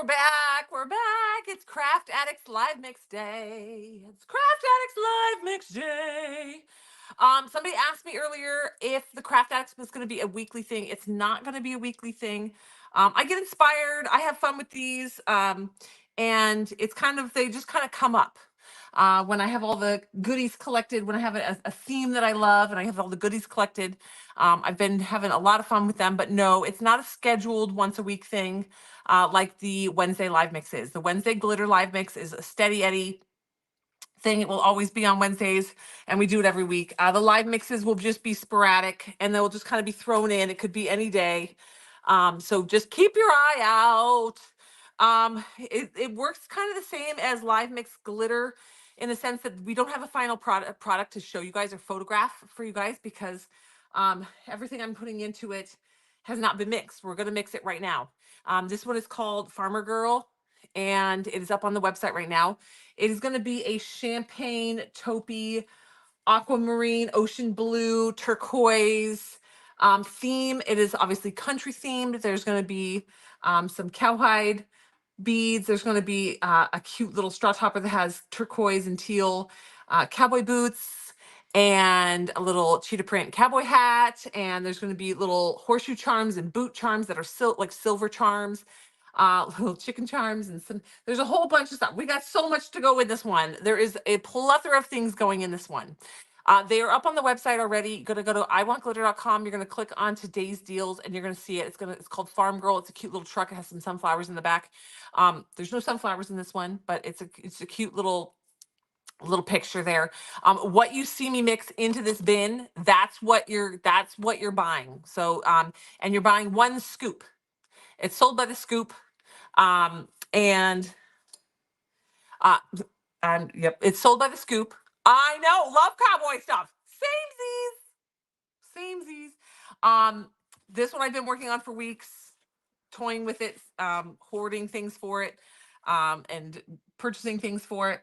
We're back. We're back. It's Craft Addicts Live Mix Day. It's Craft Addicts Live Mix Day. Somebody asked me earlier if the Craft Addicts was going to be a weekly thing. It's not going to be a weekly thing. I get inspired. I have fun with these. And it's they just kind of come up. When I have all the goodies collected, when I have a theme that I love and I have all the goodies collected, I've been having a lot of fun with them. But no, it's not a scheduled once a week thing like the Wednesday live mix is. The Wednesday glitter live mix is a steady Eddie thing. It will always be on Wednesdays, and we do it every week. The live mixes will just be sporadic, and they'll just kind of be thrown in. It could be any day. So just keep your eye out. It works kind of the same as live mix glitter in the sense that we don't have a final product to show you guys or photograph for you guys because everything I'm putting into it has not been mixed. We're going to mix it right now. This one is called Farmer Girl, and it is up on the website right now. It is going to be a champagne, taupey, aquamarine, ocean blue, turquoise theme. It is obviously country themed. There's going to be some cowhide beads. There's going to be a cute little straw topper that has turquoise and teal cowboy boots and a little cheetah print cowboy hat. And there's going to be little horseshoe charms and boot charms that are like silver charms, little chicken charms, and there's a whole bunch of stuff. We got so much to go in this one. There is a plethora of things going in this one. They are up on the website already. You're gonna go to iwantglitter.com. You're gonna click on today's deals, and you're gonna see it. It's called Farm Girl. It's a cute little truck. It has some sunflowers in the back. There's no sunflowers in this one, but it's a cute little picture there. What you see me mix into this bin, that's what you're buying. So and you're buying one scoop. It's sold by the scoop. And uh, yep, it's sold by the scoop. I know, love cowboy stuff. Samesies. This one I've been working on for weeks, toying with it, hoarding things for it, and purchasing things for it.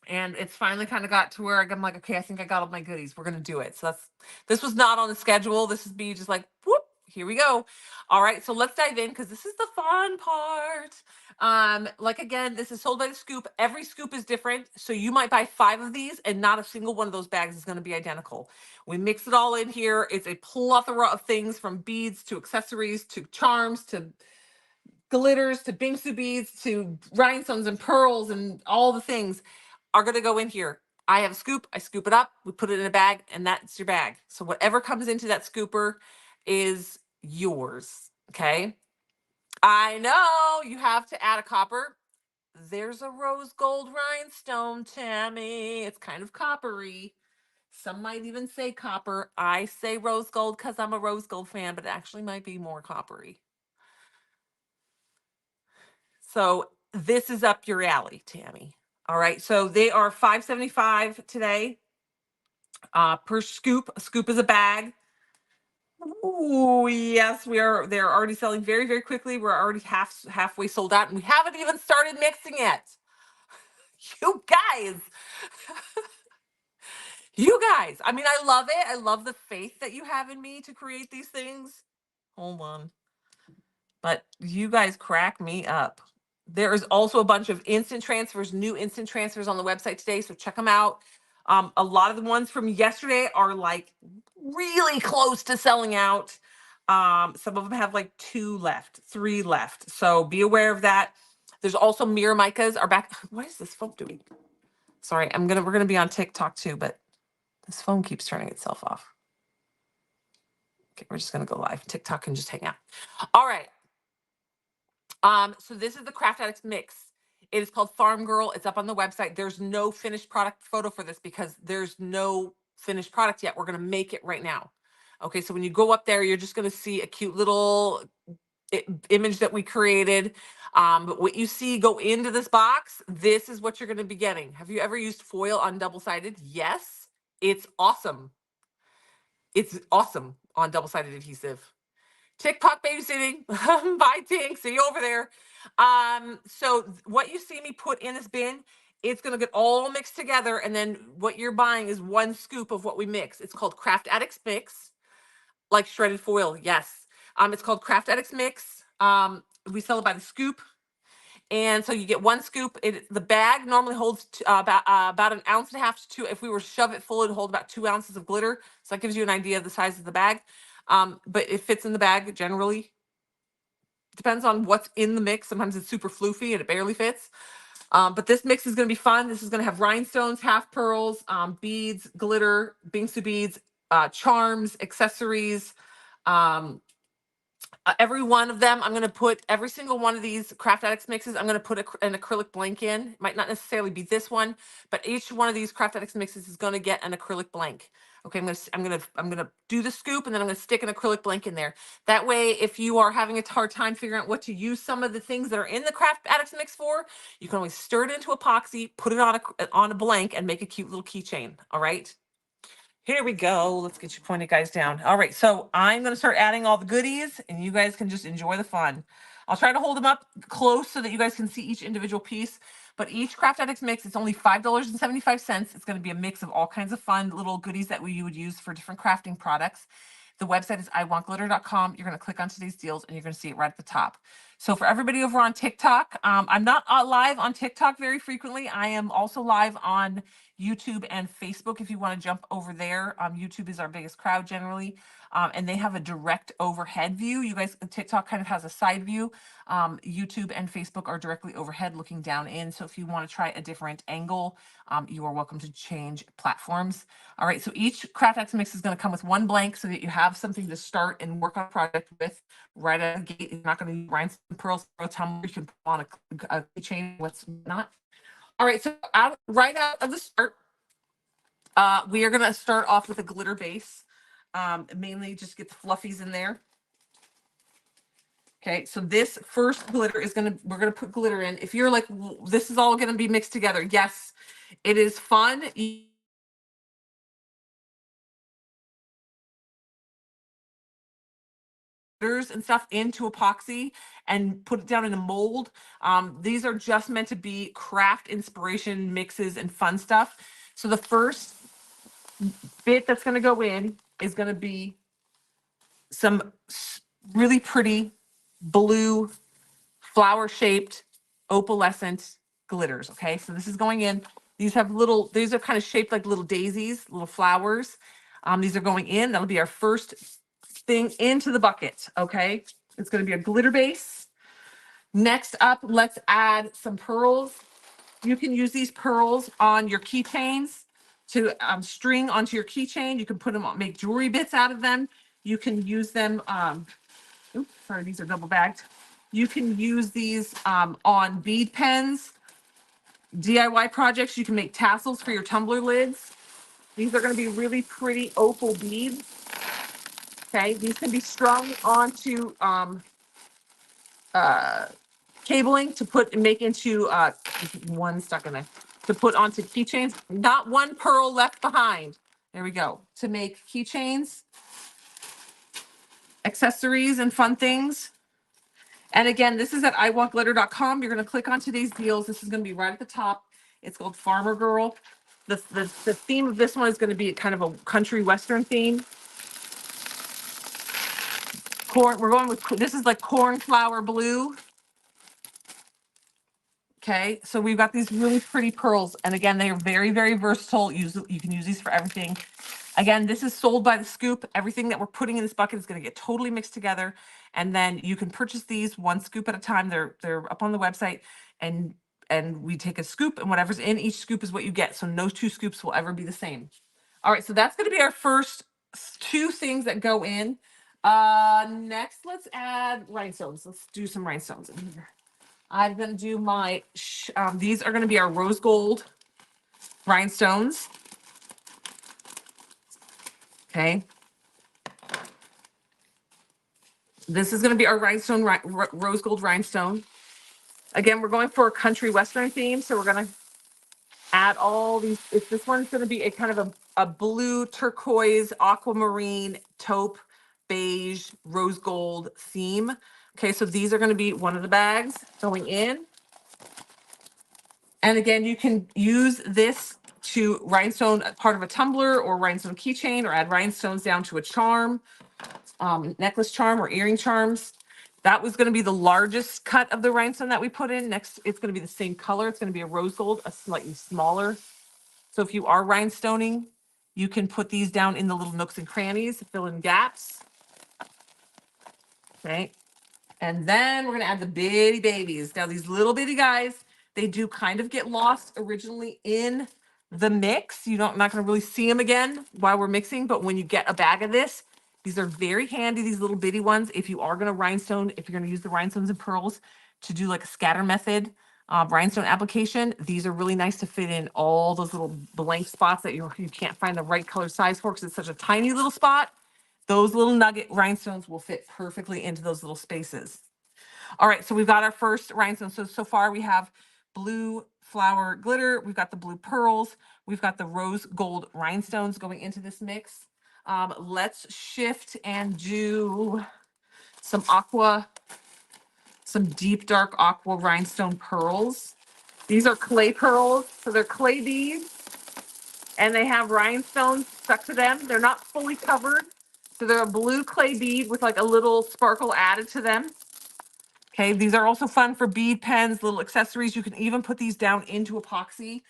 And it's finally kind of got to where I'm like, okay, I think I got all my goodies. We're gonna do it. So this was not on the schedule. This is me just like, whoop, here we go. All right, so let's dive in because this is the fun part. Like again, this is sold by the scoop. Every scoop is different. So you might buy 5 of these and not a single one of those bags is going to be identical. We mix it all in here. It's a plethora of things from beads to accessories to charms to glitters to bingsu beads to rhinestones and pearls and all the things are going to go in here. I have a scoop. I scoop it up. We put it in a bag, and that's your bag. So whatever comes into that scooper is yours. Okay. I know you have to add a copper. There's a rose gold rhinestone, Tammy. It's kind of coppery. Some might even say copper. I say rose gold because I'm a rose gold fan, but it actually might be more coppery. So this is up your alley, Tammy. All right. So they are $5.75 today per scoop. A scoop is a bag. Oh yes, we are. They're already selling very, very quickly. We're already halfway sold out, and we haven't even started mixing yet. You guys, you guys. I mean, I love it. I love the faith that you have in me to create these things. Hold on, but you guys crack me up. There is also a bunch of instant transfers, new instant transfers on the website today, so check them out. A lot of the ones from yesterday are like really close to selling out. Some of them have like 2 left, 3 left. So be aware of that. There's also mirror micas are back. What is this phone doing? Sorry, we're gonna be on TikTok too, but this phone keeps turning itself off. Okay, we're just gonna go live. TikTok can just hang out. All right. So this is the Craft Addicts Mix. It is called Farm Girl. It's up on the website. There's no finished product photo for this because there's no finished product yet. We're going to make it right now. Okay, so when you go up there, you're just going to see a cute little image that we created. But what you see go into this box, this is what you're going to be getting. Have you ever used foil on double-sided? Yes, it's awesome. It's awesome on double-sided adhesive. TikTok babysitting. Bye, Tink. See you over there. So what you see me put in this bin, it's going to get all mixed together. And then what you're buying is 1 scoop of what we mix. It's called Craft Addicts Mix, like shredded foil. Yes. It's called Craft Addicts Mix. We sell it by the scoop. And so you get 1 scoop. The bag normally holds about 1.5 to 2 ounces. If we were to shove it full, it'd hold about 2 ounces of glitter. So that gives you an idea of the size of the bag. But it fits in the bag generally. Depends on what's in the mix. Sometimes it's super floofy and it barely fits. But this mix is going to be fun. This is going to have rhinestones, half pearls, beads, glitter, bingsu beads, charms, accessories. Every one of them, I'm going to put every single one of these Craft Addicts mixes. I'm going to put an acrylic blank in. It might not necessarily be this one, but each one of these Craft Addicts mixes is going to get an acrylic blank. Okay, I'm gonna do the scoop, and then I'm gonna stick an acrylic blank in there. That way, if you are having a hard time figuring out what to use some of the things that are in the Craft Addicts mix for, you can always stir it into epoxy, put it on a blank, and make a cute little keychain. All right. Here we go. Let's get you pointed guys down. All right, so I'm going to start adding all the goodies, and you guys can just enjoy the fun. I'll try to hold them up close so that you guys can see each individual piece. But each Craft Addicts mix, it's only $5.75. It's going to be a mix of all kinds of fun little goodies that you would use for different crafting products. The website is iwantglitter.com. You're going to click on today's deals, and you're going to see it right at the top. So for everybody over on TikTok, I'm not live on TikTok very frequently. I am also live on YouTube and Facebook if you want to jump over there. YouTube is our biggest crowd generally, and they have a direct overhead view. You guys, TikTok kind of has a side view. YouTube and Facebook are directly overhead looking down in. So if you want to try a different angle, you are welcome to change platforms. All right, so each Craft Addicts mix is going to come with one blank so that you have something to start and work on a project with right out of the gate. You're not going to use rhinestones, pearls, or a tumbler. You can put on a keychain, what's not. All right, so right out of the start, we are going to start off with a glitter base. Mainly just get the fluffies in there. Okay, so this first glitter is we're gonna put glitter in. If you're like, this is all gonna be mixed together, yes, it is fun. And stuff into epoxy and put it down in a mold. These are just meant to be craft inspiration mixes and fun stuff. So the first bit that's going to go in is going to be some really pretty blue flower shaped opalescent glitters. Okay, so this is going in. These are kind of shaped like little daisies, little flowers. These are going in. That'll be our first thing into the bucket. Okay, it's going to be a glitter base. Next up, let's add some pearls. You can use these pearls on your keychains to string onto your keychain. You can put them on, make jewelry bits out of them. You can use them. Oops, sorry, these are double bagged. You can use these on bead pens, DIY projects. You can make tassels for your tumbler lids. These are going to be really pretty opal beads. Okay, these can be strung onto cabling to put and make into one stuck in there to put onto keychains. Not one pearl left behind. There we go. To make keychains, accessories, and fun things. And again, this is at iwantglitter.com. You're going to click on today's deals. This is going to be right at the top. It's called Farmer Girl. The theme of this one is going to be kind of a country western theme. Corn. We're going with, this is like cornflower blue. Okay, so we've got these really pretty pearls. And again, they are very, very versatile. You can use these for everything. Again, this is sold by the scoop. Everything that we're putting in this bucket is going to get totally mixed together. And then you can purchase these 1 scoop at a time. They're up on the website. And we take a scoop, and whatever's in each scoop is what you get. So no 2 scoops will ever be the same. All right, so that's going to be our first 2 things that go in. Next, let's add rhinestones. Let's do some rhinestones in here. I'm going to do my, these are going to be our rose gold rhinestones. Okay. This is going to be our rhinestone, rose gold rhinestone. Again, we're going for a country western theme. So we're going to add all these. This one's going to be a kind of a blue, turquoise, aquamarine, taupe, beige, rose gold theme. Okay. So these are going to be one of the bags going in. And again, you can use this to rhinestone part of a tumbler or rhinestone keychain, or add rhinestones down to a charm, necklace charm or earring charms. That was going to be the largest cut of the rhinestone that we put in. Next, it's going to be the same color. It's going to be a rose gold, a slightly smaller. So if you are rhinestoning, you can put these down in the little nooks and crannies to fill in gaps. Okay. And then we're going to add the bitty babies. Now, these little bitty guys, they do kind of get lost originally in the mix. You don't, not going to really see them again while we're mixing, but when you get a bag of this, these are very handy, these little bitty ones. If you are going to rhinestone, if you're going to use the rhinestones and pearls to do like a scatter method rhinestone application, these are really nice to fit in all those little blank spots that you can't find the right color size for because it's such a tiny little spot. Those little nugget rhinestones will fit perfectly into those little spaces. All right, so we've got our first rhinestone. So far we have blue flower glitter. We've got the blue pearls. We've got the rose gold rhinestones going into this mix. Let's shift and do some deep dark aqua rhinestone pearls. These are clay pearls, so they're clay beads, and they have rhinestones stuck to them. They're not fully covered, so they're a blue clay bead with like a little sparkle added to them. Okay, these are also fun for bead pens, little accessories. You can even put these down into epoxy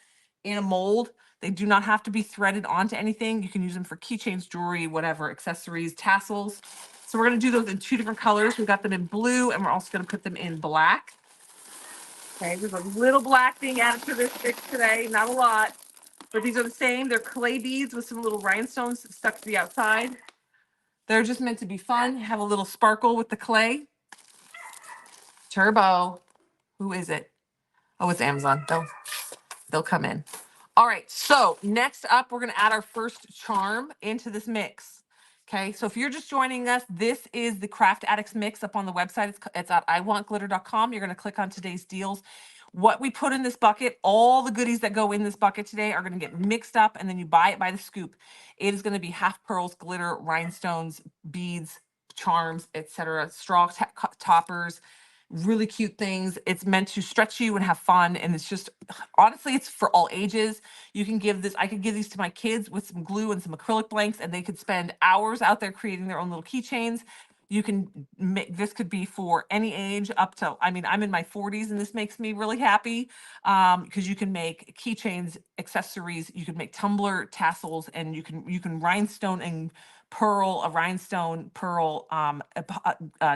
in a mold. They do not have to be threaded onto anything. You can use them for keychains, jewelry, whatever, accessories, tassels. So we're going to do those in 2 different colors. We've got them in blue, and we're also going to put them in black. Okay, there's a little black being added to this mix today, not a lot, but these are the same. They're clay beads with some little rhinestones stuck to the outside. They're just meant to be fun, have a little sparkle with the clay. Turbo. Who is it? Oh, it's Amazon. They'll come in. All right. So next up, we're going to add our first charm into this mix. Okay. So if you're just joining us, this is the Craft Addicts Mix up on the website. It's at iwantglitter.com. You're going to click on today's deals. What we put in this bucket, all the goodies that go in this bucket today are going to get mixed up, and then you buy it by the scoop. It is going to be half pearls, glitter, rhinestones, beads, charms, etc., straw toppers, really cute things. It's meant to stretch you and have fun. And it's just, honestly, it's for all ages. You can give this, I could give these to my kids with some glue and some acrylic blanks, and they could spend hours out there creating their own little keychains. You can make, this could be for any age up to, I mean, I'm in my 40s and this makes me really happy because you can make keychains, accessories, you can make tumbler tassels, and you can rhinestone and pearl, a rhinestone pearl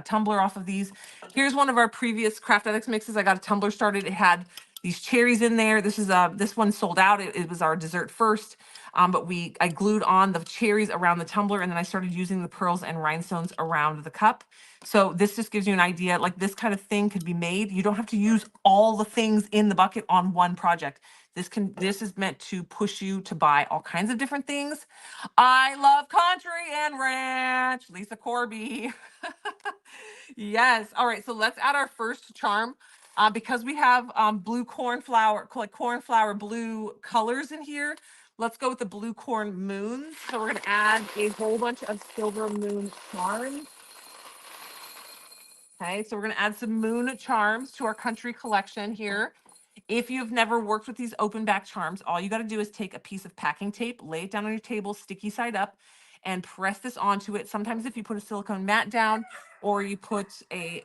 tumbler off of these. Here's one of our previous Craft Addicts mixes. I got a tumbler started. It had these cherries in there. This one sold out. It was our dessert first, but I glued on the cherries around the tumbler, and then I started using the pearls and rhinestones around the cup. So this just gives you an idea, like this kind of thing could be made. You don't have to use all the things in the bucket on one project. This is meant to push you to buy all kinds of different things. I love country and ranch, Lisa Corby. Yes. All right. So let's add our first charm. Because we have blue cornflower, like cornflower blue colors in here. Let's go with the blue corn moons. So we're going to add a whole bunch of silver moon charms. Okay. So we're going to add some moon charms to our country collection here. If you've never worked with these open back charms, all you got to do is take a piece of packing tape, lay it down on your table, sticky side up, and press this onto it. Sometimes if you put a silicone mat down, or you put a,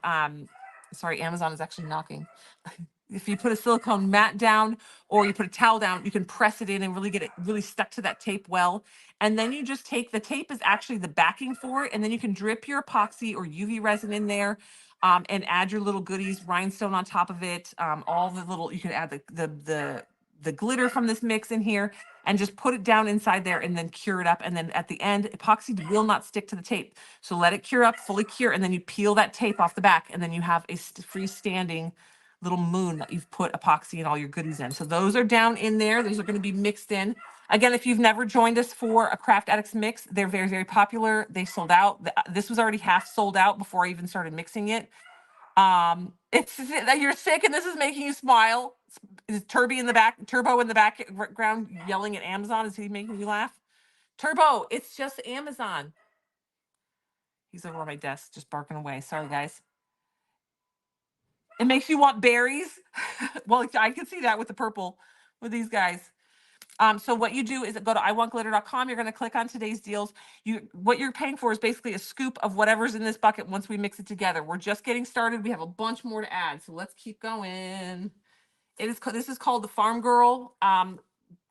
sorry, Amazon is actually knocking. If you put a silicone mat down or you put a towel down, you can press it in and really get it really stuck to that tape well. And then you just take, the tape is actually the backing for it, and then you can drip your epoxy or UV resin in there. And add your little goodies, rhinestone on top of it. All the little, you can add the glitter from this mix in here, and just put it down inside there, and then cure it up. And then at the end, epoxy will not stick to the tape. So let it cure up, fully cure, and then you peel that tape off the back, and then you have a freestanding little moon that you've put epoxy and all your goodies in. So those are down in there. Those are going to be mixed in. Again, if you've never joined us for a Craft Addicts mix, they're very, very popular. They sold out. This was already half sold out before I even started mixing it. It's that you're sick and this is making you smile. Is Turbo in the background yelling at Amazon? Is he making you laugh? Turbo, it's just Amazon. He's over on my desk just barking away. Sorry, guys. It makes you want berries. Well, I can see that with the purple with these guys. So what you do is go to iwantglitter.com. You're going to click on today's deals. What you're paying for is basically a scoop of whatever's in this bucket once we mix it together. We're just getting started. We have a bunch more to add. So let's keep going. This is called the Farm Girl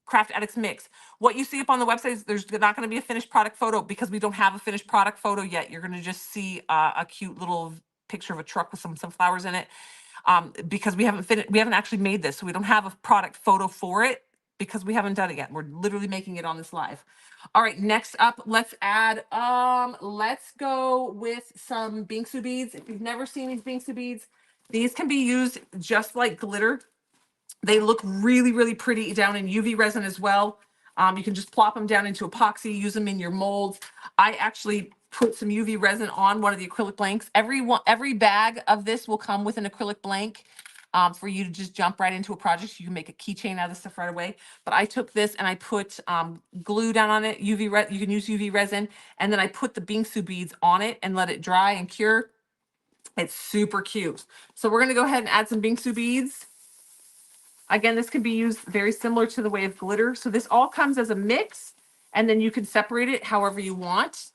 Craft Addicts Mix. What you see up on the website is there's not going to be a finished product photo because we don't have a finished product photo yet. You're going to just see a cute little picture of a truck with some sunflowers in it. Because we haven't actually made this, so we don't have a product photo for it because we haven't done it yet. We're literally making it on this live. All right, next up, let's go with some Bingsu beads. If you've never seen these Bingsu beads, these can be used just like glitter. They look really, really pretty down in UV resin as well. You can just plop them down into epoxy, use them in your molds. I actually put some UV resin on one of the acrylic blanks. Every bag of this will come with an acrylic blank for you to just jump right into a project. You can make a keychain out of this stuff right away. But I took this and I put glue down on it. You can use UV resin. And then I put the Bingsu beads on it and let it dry and cure. It's super cute. So we're going to go ahead and add some Bingsu beads. Again, this can be used very similar to the way of glitter. So this all comes as a mix, and then you can separate it however you want.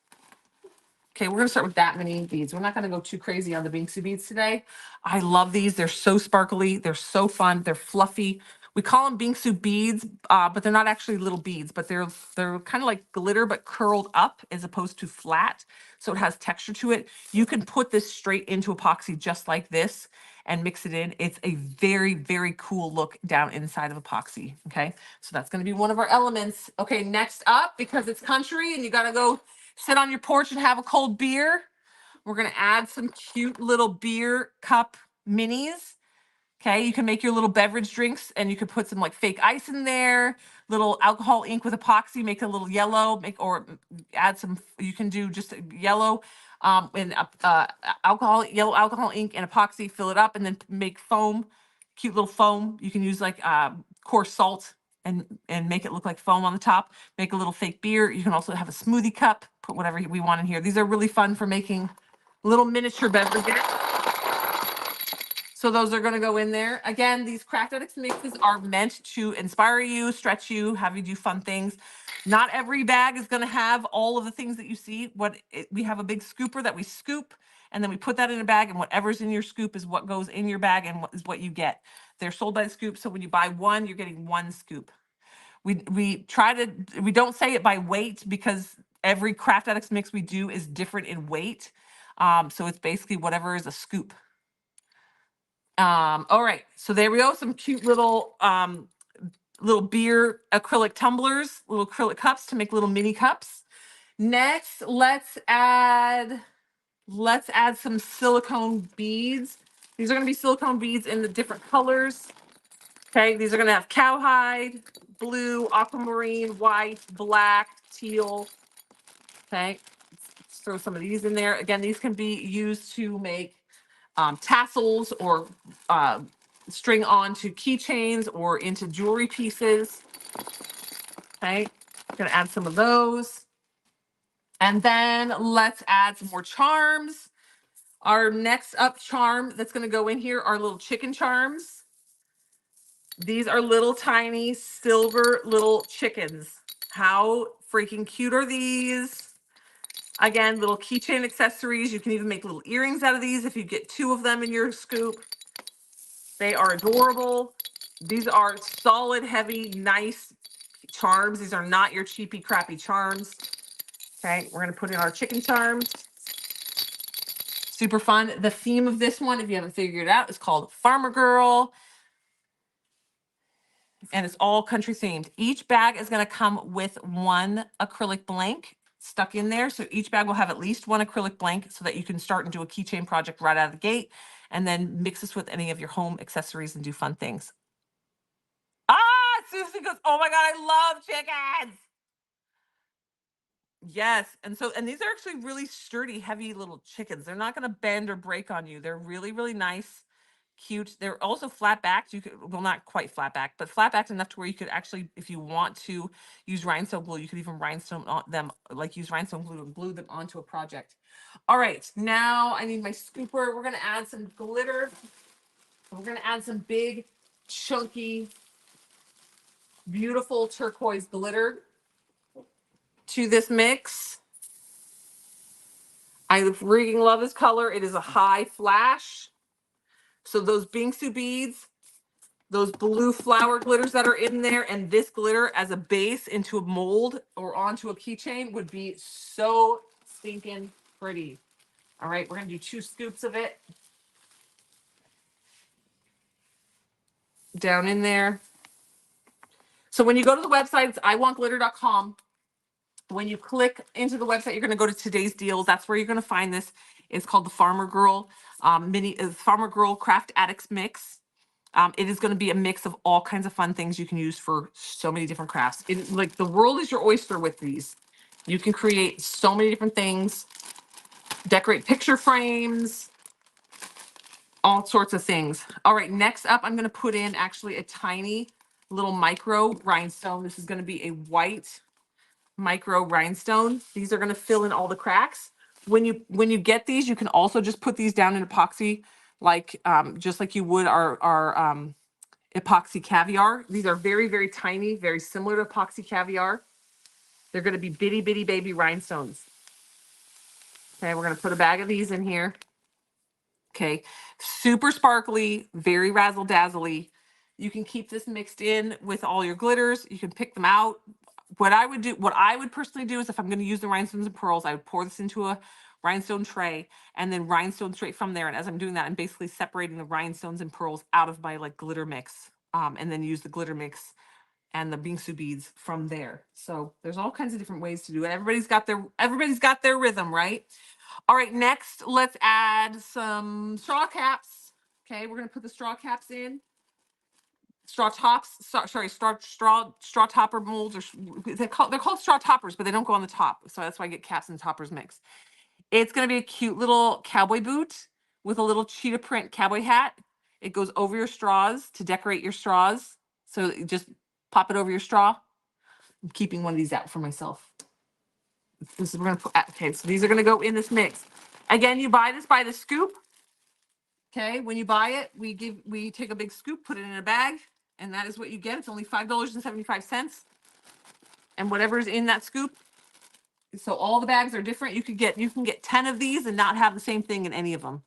Okay, we're going to start with that many beads. We're not going to go too crazy on the Bingsu beads today. I love these. They're so sparkly. They're so fun. They're fluffy. We call them Bingsu beads, but they're not actually little beads, but they're kind of like glitter, but curled up as opposed to flat. So it has texture to it. You can put this straight into epoxy just like this and mix it in. It's a very, very cool look down inside of epoxy. Okay, so that's going to be one of our elements. Okay, next up, because it's country and you got to go sit on your porch and have a cold beer, we're going to add some cute little beer cup minis. Okay, you can make your little beverage drinks and you could put some like fake ice in there, little alcohol ink with epoxy, make a little yellow, add some, you can do just yellow and yellow alcohol ink and epoxy, fill it up and then make foam, cute little foam. You can use like coarse salt and make it look like foam on the top, make a little fake beer. You can also have a smoothie cup, put whatever we want in here. These are really fun for making little miniature beverages. So those are going to go in there. Again, these Craft Addicts mixes are meant to inspire you, stretch you, have you do fun things. Not every bag is going to have all of the things that you see. We have a big scooper that we scoop, and then we put that in a bag, and whatever's in your scoop is what goes in your bag and what you get. They're sold by the scoop, so when you buy one, you're getting one scoop. We don't say it by weight because every Craft Addicts mix we do is different in weight. So it's basically whatever is a scoop. All right, so there we go. Some cute little beer acrylic tumblers, little acrylic cups to make little mini cups. Next, let's add some silicone beads. These are going to be silicone beads in the different colors. Okay, these are going to have cowhide, blue, aquamarine, white, black, teal. Okay, let's throw some of these in there. Again, these can be used to make tassels or string onto keychains or into jewelry pieces. Okay, I'm gonna add some of those. And then let's add some more charms. Our next up charm that's gonna go in here are little chicken charms. These are little tiny silver little chickens. How freaking cute are these? Again, little keychain accessories. You can even make little earrings out of these if you get 2 of them in your scoop. They are adorable. These are solid, heavy, nice charms. These are not your cheapy, crappy charms. Okay, we're going to put in our chicken charms. Super fun. The theme of this one, if you haven't figured it out, is called Farmer Girl. And it's all country themed. Each bag is going to come with one acrylic blank stuck in there. So each bag will have at least one acrylic blank so that you can start and do a keychain project right out of the gate and then mix this with any of your home accessories and do fun things. Susie goes, oh my God, I love chickens. Yes. And these are actually really sturdy, heavy little chickens. They're not going to bend or break on you. They're really, really nice, cute. They're also flat backed. Well, not quite flat backed, but flat backed enough to where you could actually, if you want to use rhinestone glue, you could even rhinestone them, like use rhinestone glue and glue them onto a project. All right. Now I need my scooper. We're going to add some glitter. We're going to add some big, chunky beautiful turquoise glitter to this mix. I freaking love this color. It is a high flash. So those Bingsu beads, those blue flower glitters that are in there, and this glitter as a base into a mold or onto a keychain would be so stinking pretty. All right, we're going to do 2 scoops of it down in there. So when you go to the website, it's iwantglitter.com. When you click into the website, you're going to go to today's deals. That's where you're going to find this. It's called the Farmer Girl Farmer Girl Craft Addicts Mix. It is going to be a mix of all kinds of fun things you can use for so many different crafts. Like the world is your oyster with these. You can create so many different things, decorate picture frames, all sorts of things. All right, next up, I'm going to put in actually a tiny little micro rhinestone. This is going to be a white micro rhinestone. These are going to fill in all the cracks. When you get these, you can also just put these down in epoxy, like just like you would our epoxy caviar. These are very, very tiny, very similar to epoxy caviar. They're going to be bitty, bitty baby rhinestones. Okay, we're going to put a bag of these in here. Okay, super sparkly, very razzle dazzly. You can keep this mixed in with all your glitters. You can pick them out. What I would personally do is if I'm going to use the rhinestones and pearls, I would pour this into a rhinestone tray and then rhinestone straight from there. And as I'm doing that, I'm basically separating the rhinestones and pearls out of my like glitter mix, and then use the glitter mix and the Bingsu beads from there. So there's all kinds of different ways to do it. Everybody's got their rhythm, right? All right, next, let's add some straw caps. Okay, we're gonna put the straw caps in. Straw tops, straw topper molds, or they're called straw toppers, but they don't go on the top. So that's why I get caps and toppers mixed. It's gonna be a cute little cowboy boot with a little cheetah print cowboy hat. It goes over your straws to decorate your straws. So you just pop it over your straw. I'm keeping one of these out for myself. This is we're gonna put okay, so these are gonna go in this mix. Again, you buy this by the scoop. Okay, when you buy it, we take a big scoop, put it in a bag, and that is what you get. It's only $5.75. And whatever's in that scoop. So all the bags are different. You can get 10 of these and not have the same thing in any of them.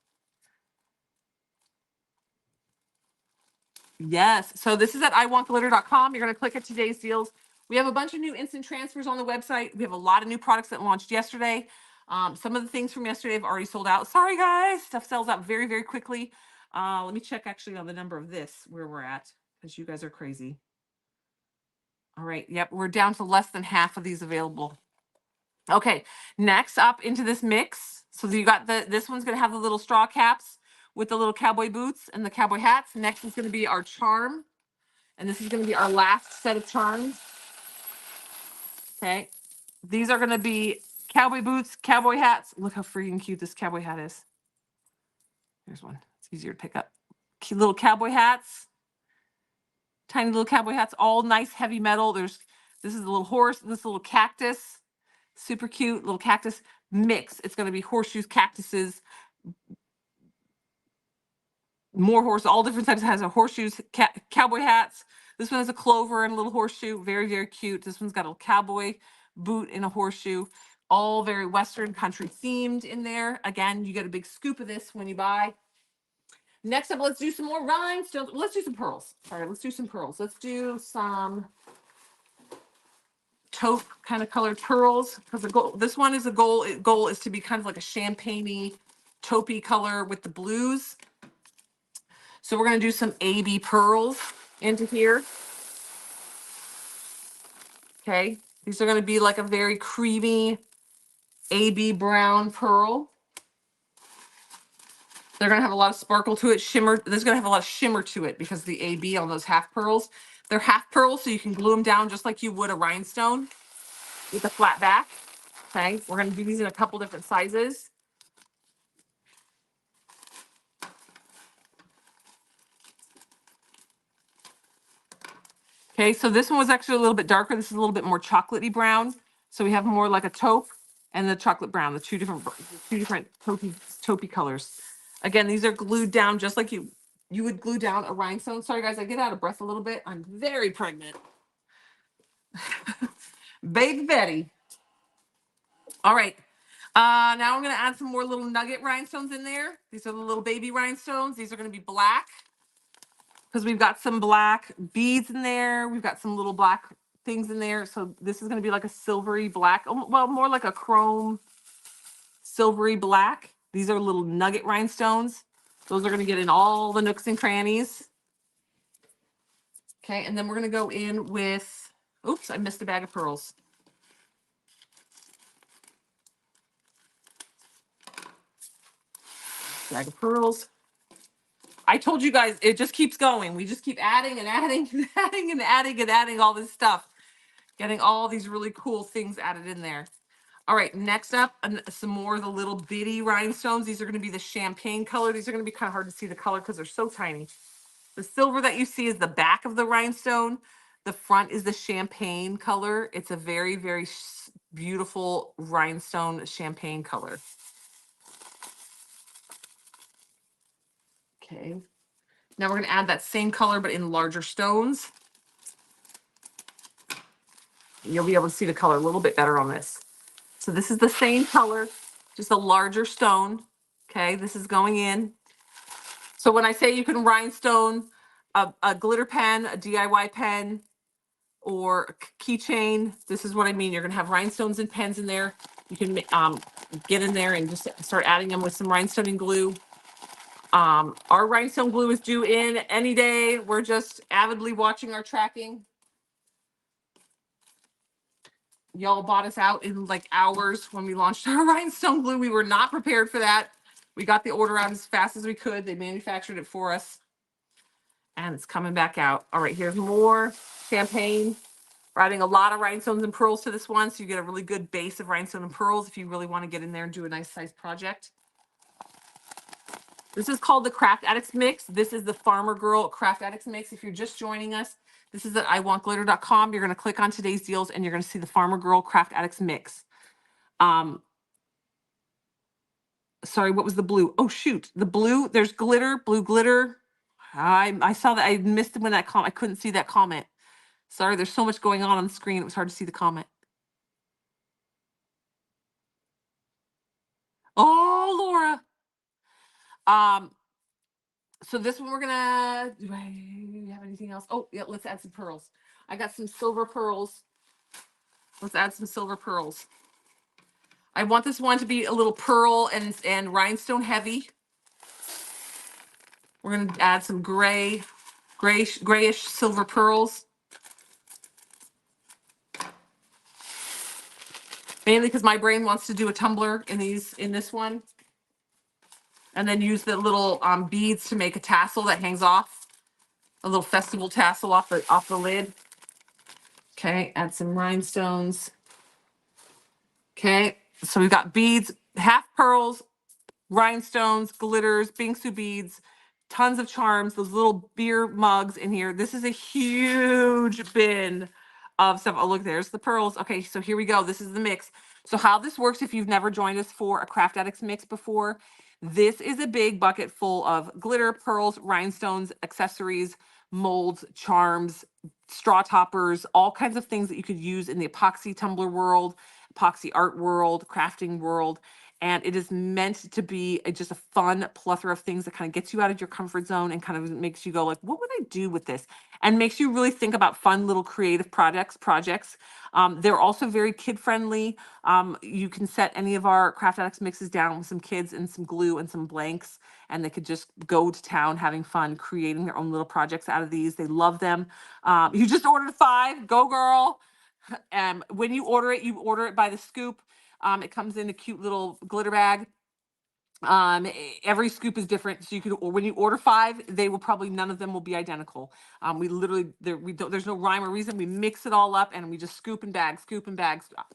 Yes. So this is at iwantglitter.com. You're going to click at today's deals. We have a bunch of new instant transfers on the website. We have a lot of new products that launched yesterday. Some of the things from yesterday have already sold out. Sorry, guys. Stuff sells out very, very quickly. Let me check actually on the number of this, where we're at, because you guys are crazy. All right. Yep. We're down to less than half of these available. Okay. Next up into this mix. So you got this one's going to have the little straw caps with the little cowboy boots and the cowboy hats. Next is going to be our charm. And this is going to be our last set of charms. Okay. These are going to be cowboy boots, cowboy hats. Look how freaking cute this cowboy hat is. Here's one. It's easier to pick up. Cute little cowboy hats. Tiny little cowboy hats, all nice heavy metal. This is a little horse, this little cactus. Super cute little cactus mix. It's going to be horseshoes, cactuses, more horse, all different types. It has a horseshoes, cowboy hats. This one has a clover and a little horseshoe. Very, very cute. This one's got a cowboy boot and a horseshoe. All very Western country themed in there. Again, you get a big scoop of this when you buy. Next up, let's do some more rhinestones. Let's do some pearls. All right, let's do some pearls. Let's do some taupe kind of colored pearls, because this one is goal is to be kind of like a champagne-y taupey color with the blues. So we're going to do some AB pearls into here. Okay, these are going to be like a very creamy AB brown pearl. They're going to have a lot of sparkle to it, shimmer. There's going to have a lot of shimmer to it because the AB on those half pearls. They're half pearls, so you can glue them down just like you would a rhinestone with a flat back. Okay, we're going to do these in a couple different sizes. Okay, so this one was actually a little bit darker. This is a little bit more chocolatey brown. So we have more like a taupe and the chocolate brown, the two different taupey colors. Again, these are glued down just like you would glue down a rhinestone. Sorry, guys, I get out of breath a little bit. I'm very pregnant. Baby Betty. All right. Now I'm going to add some more little nugget rhinestones in there. These are the little baby rhinestones. These are going to be black because we've got some black beads in there. We've got some little black things in there. So this is going to be like a silvery black, well, more like a chrome silvery black. These are little nugget rhinestones. Those are going to get in all the nooks and crannies. Okay, and then we're going to go in with, oops, I missed a bag of pearls. Bag of pearls. I told you guys, it just keeps going. We just keep adding and adding and adding and adding and adding all this stuff. Getting all these really cool things added in there. All right, next up, some more of the little bitty rhinestones. These are going to be the champagne color. These are going to be kind of hard to see the color because they're so tiny. The silver that you see is the back of the rhinestone. The front is the champagne color. It's a very, very beautiful rhinestone champagne color. Okay. Now we're going to add that same color, but in larger stones. You'll be able to see the color a little bit better on this. So this is the same color, just a larger stone. Okay, this is going in. So when I say you can rhinestone a glitter pen, a DIY pen, or keychain, this is what I mean. You're going to have rhinestones and pens in there. You can get in there and just start adding them with some rhinestone glue. Our rhinestone glue is due in any day. We're just avidly watching our tracking. Y'all bought us out in like hours when we launched our rhinestone glue. We were not prepared for that. We got the order out as fast as we could. They manufactured it for us. And it's coming back out. All right, here's more champagne. We're adding a lot of rhinestones and pearls to this one, so you get a really good base of rhinestone and pearls if you really want to get in there and do a nice size project. This is called the Craft Addicts Mix. This is the Farmer Girl Craft Addicts Mix. If you're just joining us, this is at iwantglitter.com. You're going to click on today's deals and you're going to see the Farmer Girl Craft Addicts Mix. Sorry, what was the blue? Oh, shoot. The blue, there's glitter, blue glitter. I saw that. I missed it when that comment. I couldn't see that comment. Sorry, there's so much going on the screen. It was hard to see the comment. Oh, Laura. So this one we're gonna, do I have anything else? Oh, yeah, let's add some pearls. I got some silver pearls. Let's add some silver pearls. I want this one to be a little pearl and rhinestone heavy. We're gonna add some grayish silver pearls. Mainly because my brain wants to do a tumbler in this one. And then use the little beads to make a tassel that hangs off. A little festival tassel off the lid. Okay, add some rhinestones. Okay, so we've got beads, half pearls, rhinestones, glitters, bingsu beads, tons of charms, those little beer mugs in here. This is a huge bin of stuff. Oh, look, there's the pearls. Okay, so here we go. This is the mix. So how this works, if you've never joined us for a Craft Addicts Mix before, this is a big bucket full of glitter, pearls, rhinestones, accessories, molds, charms, straw toppers, all kinds of things that you could use in the epoxy tumbler world, epoxy art world, crafting world. And it is meant to be just a fun plethora of things that kind of gets you out of your comfort zone and kind of makes you go like, what would I do with this? And makes you really think about fun little creative projects. They're also very kid friendly. You can set any of our Craft Addicts mixes down with some kids and some glue and some blanks, and they could just go to town having fun, creating their own little projects out of these. They love them. You just ordered 5, go girl. When you order it by the scoop. It comes in a cute little glitter bag. Every scoop is different, so you could, or when you order 5, they will probably, none of them will be identical. We literally, there's no rhyme or reason. We mix it all up and we just scoop and bag.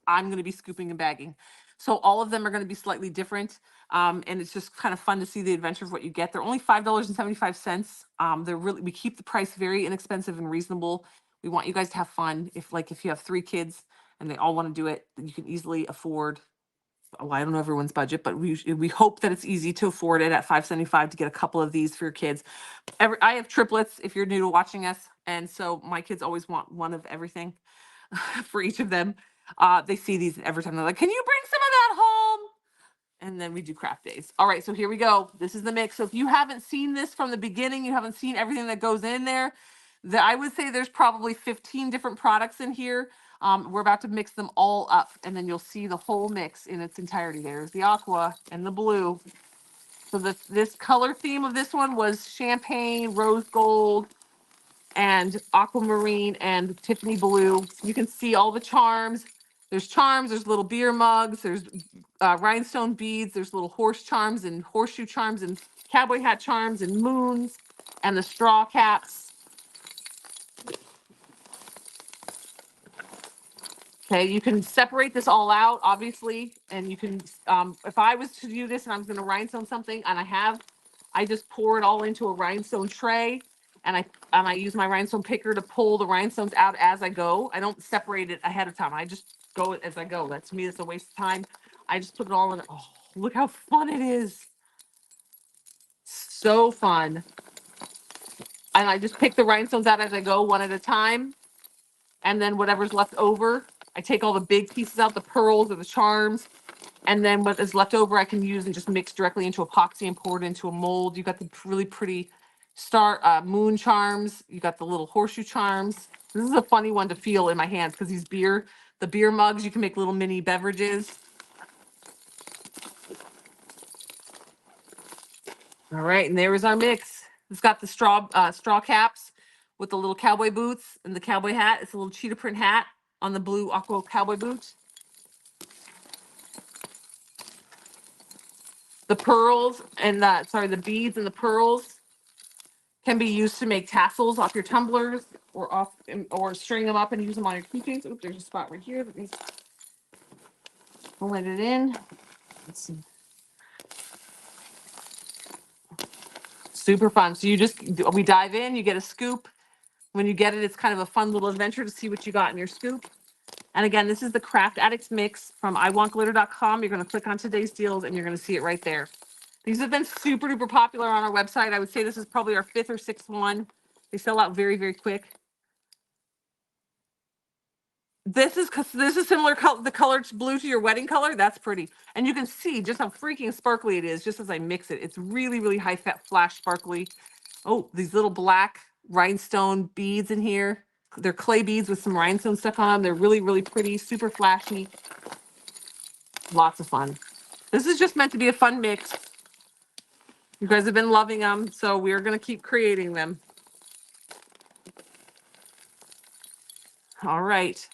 I'm going to be scooping and bagging. So all of them are going to be slightly different. And it's just kind of fun to see the adventure of what you get. They're only $5.75. We keep the price very inexpensive and reasonable. We want you guys to have fun. If you have 3 kids and they all want to do it, then you can easily afford. Well, I don't know everyone's budget, but we hope that it's easy to afford it at $5.75 to get a couple of these for your kids. I have triplets if you're new to watching us, and so my kids always want one of everything. for each of them. They see these every time. They're like, can you bring some of that home? And then we do craft days. All right, so here we go. This is the mix. So if you haven't seen this from the beginning, you haven't seen everything that goes in there, I would say there's probably 15 different products in here. We're about to mix them all up, and then you'll see the whole mix in its entirety. There's the aqua and the blue. So this color theme of this one was champagne, rose gold, and aquamarine and Tiffany blue. You can see all the charms. There's charms, there's little beer mugs, there's rhinestone beads, there's little horse charms and horseshoe charms and cowboy hat charms and moons and the straw caps. Okay, you can separate this all out, obviously, and you can, if I was to do this and I was going to rhinestone something, and I just pour it all into a rhinestone tray, and I use my rhinestone picker to pull the rhinestones out as I go. I don't separate it ahead of time. I just go as I go. That to me is a waste of time. I just put it all in. Oh, look how fun it is! So fun. And I just pick the rhinestones out as I go, one at a time. And then whatever's left over, I take all the big pieces out, the pearls or the charms, and then what is left over I can use and just mix directly into epoxy and pour it into a mold. You got the really pretty moon charms. You got the little horseshoe charms. This is a funny one to feel in my hands because the beer mugs, you can make little mini beverages. All right, and there is our mix. It's got the straw caps with the little cowboy boots and the cowboy hat. It's a little cheetah print hat on the blue aqua cowboy boots. The pearls and the beads and the pearls can be used to make tassels off your tumblers or string them up and use them on your keychains. Oops, there's a spot right here. Let me let it in. Let's see. Super fun. So we dive in, you get a scoop. When you get it, it's kind of a fun little adventure to see what you got in your scoop. And again, this is the Craft Addicts Mix from iwantglitter.com. You're going to click on today's deals and you're going to see it right there. These have been super duper popular on our website. I would say this is probably our 5th or 6th one. They sell out very, very quick. This is similar the color blue to your wedding color. That's pretty. And you can see just how freaking sparkly it is just as I mix it. It's really, really high flash sparkly. Oh, these little black rhinestone beads in here. They're clay beads with some rhinestone stuck on them. They're really, really pretty, super flashy. Lots of fun. This is just meant to be a fun mix. You guys have been loving them, so we're going to keep creating them. All right.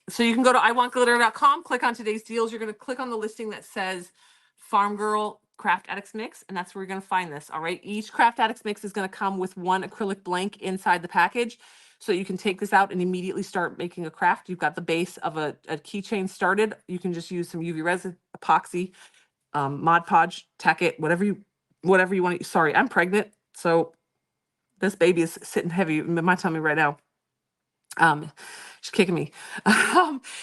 So you can go to iwantglitter.com, click on today's deals. You're going to click on the listing that says Farm Girl Craft Addicts Mix, and that's where you're going to find this. All right. Each Craft Addicts Mix is going to come with one acrylic blank inside the package. So you can take this out and immediately start making a craft. You've got the base of a keychain started. You can just use some UV resin, epoxy, Mod Podge, tack it, whatever you want. Sorry, I'm pregnant, so this baby is sitting heavy in my tummy right now. She's kicking me.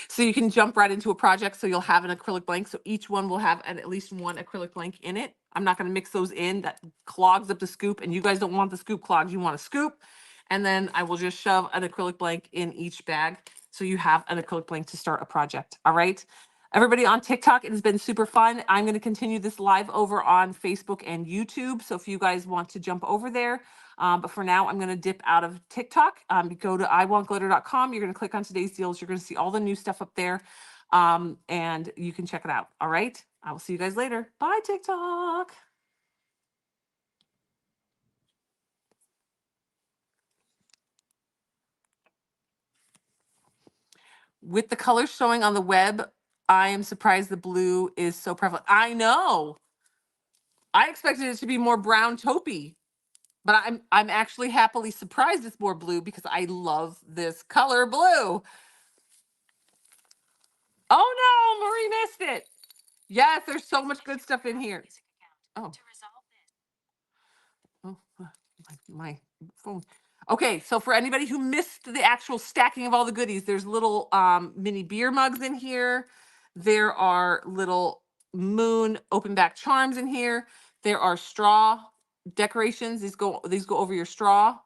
So you can jump right into a project. So you'll have an acrylic blank. So each one will have at least one acrylic blank in it. I'm not going to mix those in. That clogs up the scoop, and you guys don't want the scoop clogged. You want a scoop. And then I will just shove an acrylic blank in each bag. So you have an acrylic blank to start a project. All right. Everybody on TikTok, it has been super fun. I'm going to continue this live over on Facebook and YouTube. So if you guys want to jump over there, but for now, I'm going to dip out of TikTok. Go to iwantglitter.com. You're going to click on today's deals. You're going to see all the new stuff up there, and you can check it out. All right. I will see you guys later. Bye, TikTok. With the colors showing on the web, I am surprised the blue is so prevalent. I know. I expected it to be more brown taupey, but I'm actually happily surprised it's more blue because I love this color blue. Oh no, Marie missed it. Yes, there's so much good stuff in here. Oh. Oh, my phone. Okay, so for anybody who missed the actual stacking of all the goodies, there's little mini beer mugs in here. There are little moon open back charms in here. There are straw decorations. These go over your straw.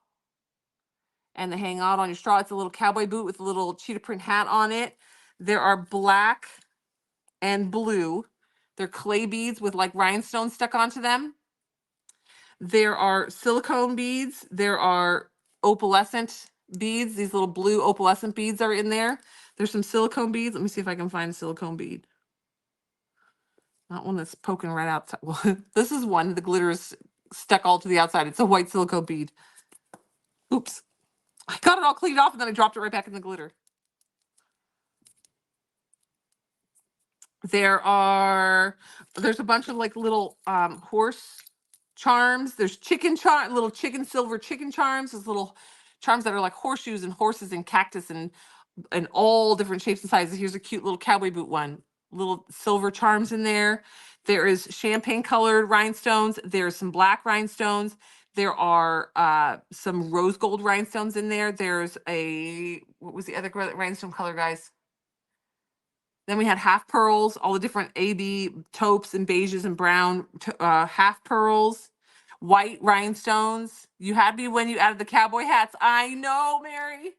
and they hang out on your straw. It's a little cowboy boot with a little cheetah print hat on it. There are black and blue. They're clay beads with like rhinestones stuck onto them. There are silicone beads. There are opalescent beads. These little blue opalescent beads are in there. There's some silicone beads. Let me see if I can find a silicone bead. Not one that's poking right outside. Well, this is one. The glitter is stuck all to the outside. It's a white silicone bead. Oops. I got it all cleaned off and then I dropped it right back in the glitter. There's a bunch of like little horse charms. There's little silver chicken charms. There's little charms that are like horseshoes and horses and cactus and all different shapes and sizes. Here's a cute little cowboy boot one. Little silver charms in there. There is champagne colored rhinestones. There's some black rhinestones. There are some rose gold rhinestones in there. There's what was the other rhinestone color, guys? Then we had half pearls, all the different AB taupes and beiges and brown half pearls, white rhinestones. You had me when you added the cowboy hats. I know, Mary.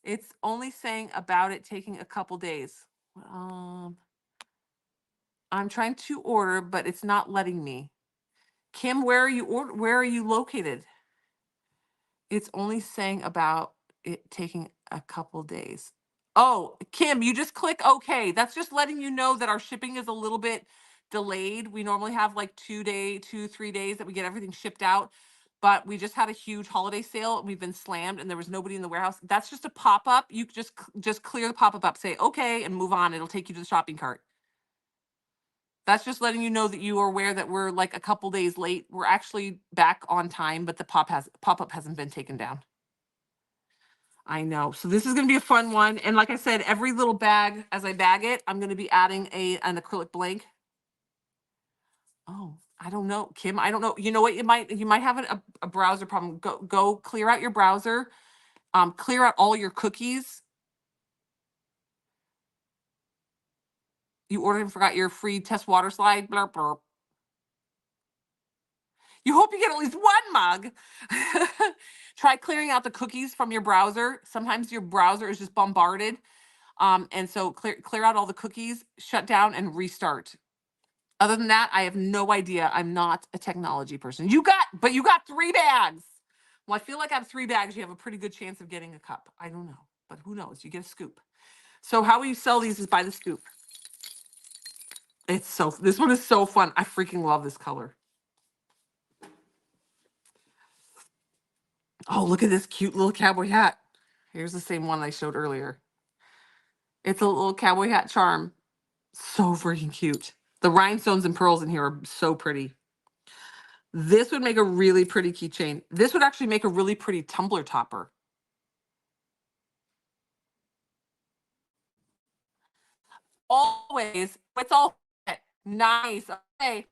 It's only saying about it taking a couple days. I'm trying to order, but it's not letting me. Kim, where are you located? It's only saying about it taking a couple days. Oh, Kim, you just click OK. That's just letting you know that our shipping is a little bit delayed. We normally have like 3 days that we get everything shipped out. But we just had a huge holiday sale and we've been slammed and there was nobody in the warehouse. That's just a pop-up. You just clear the pop-up up, say OK, and move on. It'll take you to the shopping cart. That's just letting you know that you are aware that we're like a couple days late. We're actually back on time, but the pop-up hasn't been taken down. I know. So this is going to be a fun one. And like I said, every little bag, as I bag it, I'm going to be adding an acrylic blank. Oh, I don't know, Kim. I don't know. You know what? You might have a browser problem. Go clear out your browser. Clear out all your cookies. You ordered and forgot your free test water slide. Blurp, blurp. You hope you get at least one mug. Try clearing out the cookies from your browser. Sometimes your browser is just bombarded. And so clear out all the cookies, shut down, and restart. Other than that, I have no idea. I'm not a technology person. But you got 3 bags. Well, I feel like I have 3 bags. You have a pretty good chance of getting a cup. I don't know, but who knows? You get a scoop. So how you sell these is by the scoop. This one is so fun. I freaking love this color. Oh, look at this cute little cowboy hat. Here's the same one I showed earlier. It's a little cowboy hat charm. So freaking cute. The rhinestones and pearls in here are so pretty. This would make a really pretty keychain. This would actually make a really pretty tumbler topper. Always, it's all nice. Okay.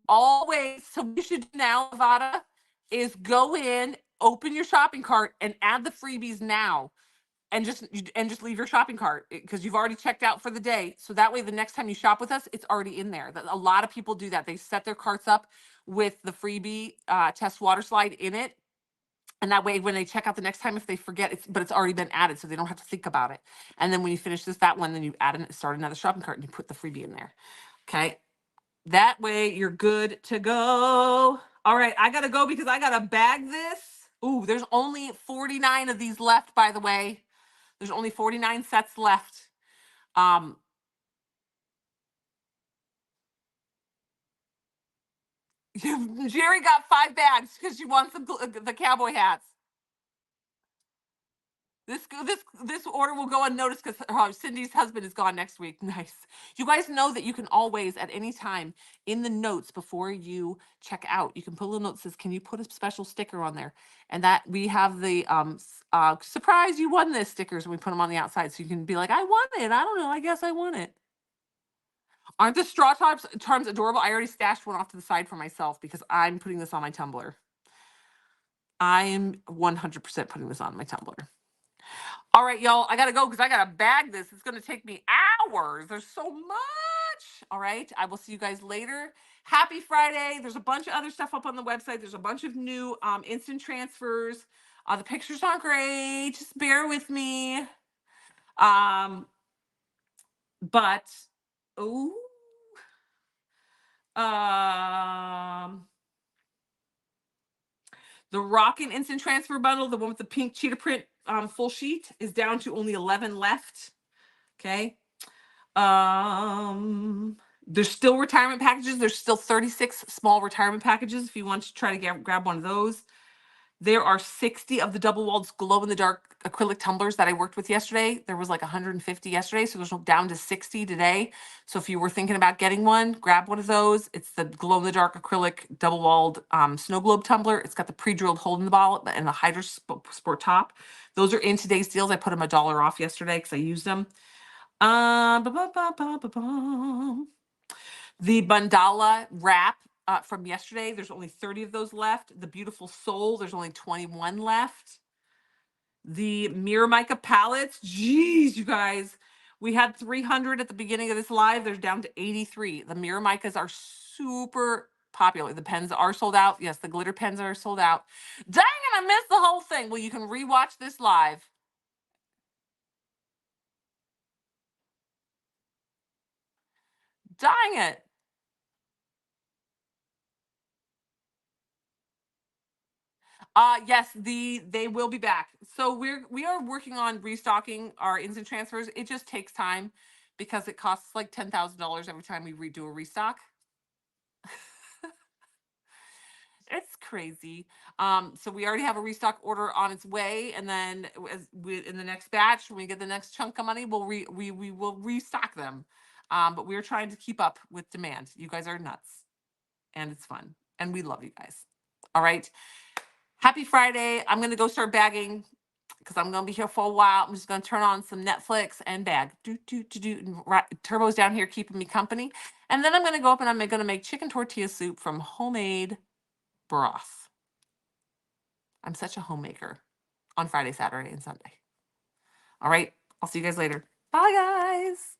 Always. So what you should do now, Nevada, is go in, open your shopping cart, and add the freebies now. And just leave your shopping cart because you've already checked out for the day. So that way, the next time you shop with us, it's already in there. A lot of people do that. They set their carts up with the freebie test water slide in it. And that way, when they check out the next time, if they forget, it's already been added, so they don't have to think about it. And then when you finish that one, then you start another shopping cart and you put the freebie in there. Okay. That way you're good to go. All right, I gotta go because I gotta bag this. Ooh, there's only 49 of these left, by the way. There's only 49 sets left. Jerry got 5 bags because she wants the cowboy hats. This order will go unnoticed because Cindy's husband is gone next week. Nice. You guys know that you can always, at any time, in the notes before you check out, you can put a little note that says, "Can you put a special sticker on there?" And that we have the surprise, you won this stickers, and we put them on the outside, so you can be like, "I won it. I don't know. I guess I won it." Aren't the straw charms adorable? I already stashed one off to the side for myself because I'm putting this on my Tumblr. I am 100% putting this on my Tumblr. All right, y'all, I got to go because I got to bag this. It's going to take me hours. There's so much. All right, I will see you guys later. Happy Friday. There's a bunch of other stuff up on the website. There's a bunch of new instant transfers. The pictures aren't great. Just bear with me. Um, but oh, um, the Rockin' Instant Transfer Bundle, the one with the pink cheetah print full sheet, is down to only 11 left. Okay. There's still retirement packages. There's still 36 small retirement packages if you want to try to grab one of those. There are 60 of the double walled glow in the dark acrylic tumblers that I worked with yesterday. There was like 150 yesterday, so there's down to 60 today. So if you were thinking about getting one, grab one of those. It's the glow in the dark acrylic double walled snow globe tumbler. It's got the pre-drilled hole in the bottle and the Hydro Sport top. Those are in today's deals. I put them $1 off yesterday because I used them. The Bandala wrap from yesterday, there's only 30 of those left. The Beautiful Soul, there's only 21 left. The Mirror Mica palettes, geez, you guys. We had 300 at the beginning of this live. There's down to 83. The Mirror Micas are super popular. The pens are sold out. Yes, the glitter pens are sold out. Dang it, I missed the whole thing. Well, you can rewatch this live. Dang it. Yes, they will be back. So we are working on restocking our instant transfers. It just takes time because it costs like $10,000 every time we redo a restock. It's crazy. So we already have a restock order on its way, and then in the next batch, when we get the next chunk of money, we will restock them. But we're trying to keep up with demand. You guys are nuts, and it's fun, and we love you guys. All right. Happy Friday. I'm gonna go start bagging because I'm gonna be here for a while. I'm just gonna turn on some Netflix and bag. Turbo's down here keeping me company. And then I'm gonna go up and I'm gonna make chicken tortilla soup from homemade broth. I'm such a homemaker on Friday, Saturday, and Sunday. All right. I'll see you guys later. Bye, guys.